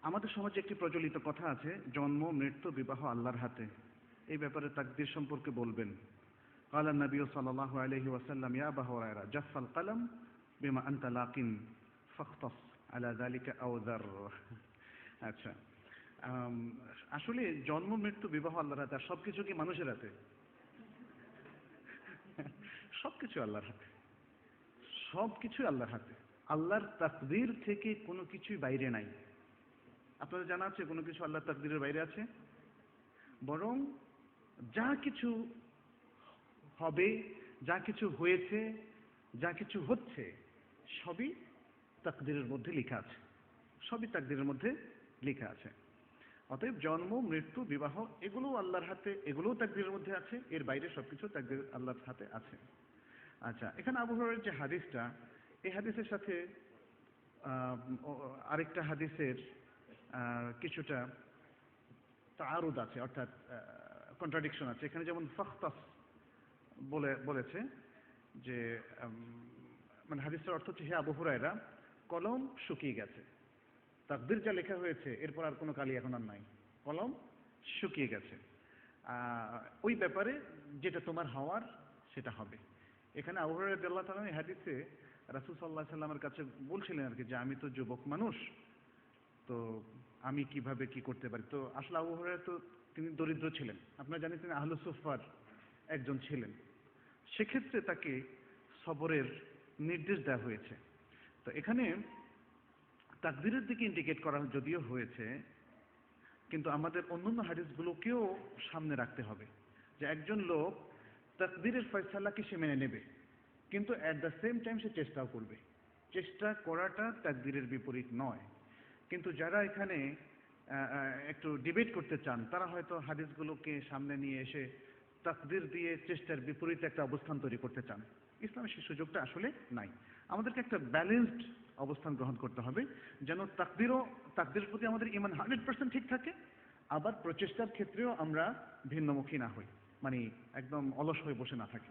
আমাদের সমাজে একটি প্রচলিত কথা আছে, জন্ম মৃত্যু বিবাহ আল্লাহর হাতে। এই ব্যাপারে তাকদীর সম্পর্কে বলবেন। قال النبي صلى الله عليه وسلم يا أبا هريرة جف القلم بما أنت لاق فاختص على ذلك أو ذر। আচ্ছা, আসলে জন্ম মৃত্যু বিবাহ আল্লাহর হাতে। আর সবকিছু কি মানুষের হাতে? সবকিছু আল্লাহর হাতে, সবকিছু আল্লাহর হাতে। আল্লাহর তাকদীর থেকে কোনো কিছুই বাইরে নাই। আপনাদের জানা আছে কোনো কিছু আল্লাহর তাকদীরের বাইরে আছে? বরং যা কিছু হবে, যা কিছু হয়েছে, যা কিছু হচ্ছে, সবই তাকদীরের মধ্যে লেখা আছে, সবই তাকদীরের মধ্যে লেখা আছে। অতএব জন্ম মৃত্যু বিবাহ এগুলোও আল্লাহর হাতে, এগুলোও তাকদীরের মধ্যে আছে, এর বাইরে সবকিছু তাকদীর আল্লাহর হাতে আছে। আচ্ছা, এখানে আবু হুরায়রার যে হাদিসটা, এই হাদিসের সাথে আরেকটা হাদিসের কিছুটা তাআরুদ আছে, অর্থাৎ কন্ট্রাডিকশন আছে। এখানে যেমন ফাখতাস বলেছে যে মানে হাদিসের অর্থ হচ্ছে, হে আবু হুরায়রা, কলম শুকিয়ে গেছে, তাকদীর যা লেখা হয়েছে এরপর আর কোনো কালি এখন আর নাই, কলম শুকিয়ে গেছে, ওই ব্যাপারে যেটা তোমার হওয়ার সেটা হবে। এখানে আবু হুরায়রা রাদিয়াল্লাহু তাআলা এই হাদিসে রাসূল সাল্লাল্লাহু আলাইহি সাল্লামের কাছে বলছিলেন আর কি, যে আমি তো যুবক মানুষ, তো আমি কিভাবে কি করতে পারি। তো আসলে আবু হুরায়রা তো তিনি দরিদ্র ছিলেন, আপনারা জানেন তিনি আহলুস সুফফার একজন ছিলেন। সেক্ষেত্রে তাকে সবরের নির্দেশ দেওয়া হয়েছে। তো এখানে তাকদীরের দিকে ইন্ডিকেট করা যদিও হয়েছে, কিন্তু আমাদের অন্যান্য হাদিসগুলোকেও সামনে রাখতে হবে, যে একজন লোক তাকদীরের ফয়সালাকে সে মেনে নেবে, কিন্তু অ্যাট দ্য সেম টাইম সে চেষ্টাও করবে। চেষ্টা করাটা তাকদীরের বিপরীত নয়। কিন্তু যারা এখানে একটু ডিবেট করতে চান, তারা হয়তো হাদিসগুলোকে সামনে নিয়ে এসে তাকদীর দিয়ে চেষ্টার বিপরীতে একটা অবস্থান তৈরি করতে চান। ইসলামে সেই সুযোগটা আসলে নাই। আমাদেরকে একটা ব্যালেন্সড অবস্থান গ্রহণ করতে হবে, যেন তাকদীরের প্রতি আমাদের ঈমান 100% ঠিক থাকে, আবার প্রচেষ্টার ক্ষেত্রেও আমরা ভিন্নমুখী না হই, মানে একদম অলস হয়ে বসে না থাকি।